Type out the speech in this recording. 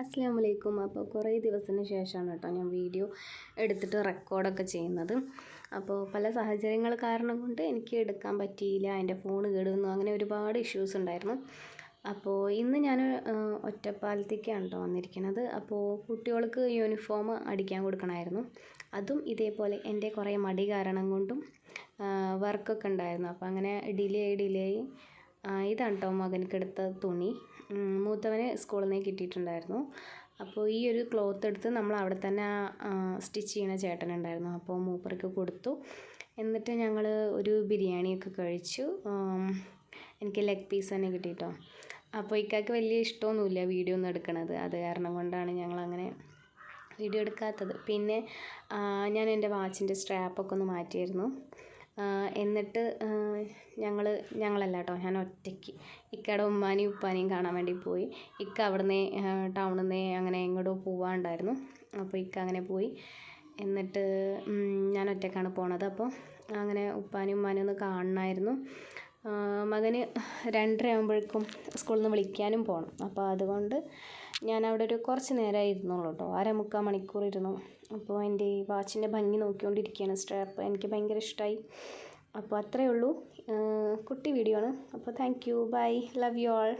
അസ്സലാമു അലൈക്കും. അപ്പോൾ കുറേ ദിവസത്തിന് ശേഷമാണ് കേട്ടോ ഞാൻ വീഡിയോ എടുത്തിട്ട് റെക്കോർഡൊക്കെ ചെയ്യുന്നത്. അപ്പോൾ പല സാഹചര്യങ്ങൾ കാരണം കൊണ്ട് എനിക്ക് എടുക്കാൻ പറ്റിയില്ല. എൻ്റെ ഫോൺ കേടുവന്നു, അങ്ങനെ ഒരുപാട് ഇഷ്യൂസ് ഉണ്ടായിരുന്നു. അപ്പോൾ ഇന്ന് ഞാൻ ഒറ്റപ്പാലത്തേക്കാണ് കേട്ടോ വന്നിരിക്കുന്നത്. അപ്പോൾ കുട്ടികൾക്ക് യൂണിഫോം അടിക്കാൻ കൊടുക്കണമായിരുന്നു. അതും ഇതേപോലെ എൻ്റെ കുറേ മടി കാരണം കൊണ്ടും വർക്കൊക്കെ ഉണ്ടായിരുന്നു. അപ്പോൾ അങ്ങനെ ഡിലേ ഇതാണ് കേട്ടോ മകനക്കെടുത്ത തുണി. മൂത്തവന് സ്കൂളിൽ നിന്ന് കിട്ടിയിട്ടുണ്ടായിരുന്നു. അപ്പോൾ ഈ ഒരു ക്ലോത്ത് എടുത്ത് നമ്മൾ അവിടെ തന്നെ സ്റ്റിച്ച് ചെയ്യണ ചേട്ടനുണ്ടായിരുന്നു. അപ്പോൾ മൂപ്പർക്ക് കൊടുത്തു. എന്നിട്ട് ഞങ്ങൾ ഒരു ബിരിയാണിയൊക്കെ കഴിച്ചു. എനിക്ക് ലെഗ് പീസ് തന്നെ കിട്ടി കേട്ടോ. അപ്പോൾ ഇക്കാക്ക് വലിയ ഇഷ്ടമൊന്നുമില്ല വീഡിയോ ഒന്നും എടുക്കണത്. അത് കാരണം കൊണ്ടാണ് ഞങ്ങളങ്ങനെ വീഡിയോ എടുക്കാത്തത്. പിന്നെ ഞാൻ എൻ്റെ വാച്ചിൻ്റെ സ്ട്രാപ്പൊക്കെ ഒന്ന് മാറ്റിയായിരുന്നു. എന്നിട്ട് ഞങ്ങളല്ല കേട്ടോ, ഞാൻ ഒറ്റയ്ക്ക് ഇക്കയുടെ ഉമ്മാനെയും ഉപ്പാനെയും കാണാൻ വേണ്ടി പോയി. ഇക്ക അവിടുന്ന് ടൗണിൽ നിന്ന് അങ്ങനെ എങ്ങോട്ടോ പോവാണ്ടായിരുന്നു. അപ്പോൾ ഇക്ക അങ്ങനെ പോയി. എന്നിട്ട് ഞാൻ ഒറ്റയ്ക്കാണ് പോണത്. അപ്പോൾ അങ്ങനെ ഉപ്പാനെയും ഉമ്മാനെയും ഒന്ന് കാണണമായിരുന്നു. മകന് 2:30 ആകുമ്പോഴേക്കും സ്കൂളിൽ നിന്ന് വിളിക്കാനും പോകണം. അപ്പോൾ അതുകൊണ്ട് ഞാൻ അവിടെ ഒരു കുറച്ച് നേരമായി ഇരുന്നുള്ളൂ കേട്ടോ, 1/4 മണിക്കൂർ ഇരുന്നു. അപ്പോൾ എൻ്റെ ഈ വാച്ചിൻ്റെ ഭംഗി നോക്കിക്കൊണ്ടിരിക്കുകയാണ്. സ്ട്രാപ്പ് എനിക്ക് ഭയങ്കര ഇഷ്ടമായി. അപ്പോൾ അത്രയേ ഉള്ളൂ, കുട്ടി വീഡിയോ ആണ്. അപ്പോൾ thank you, bye, love you all.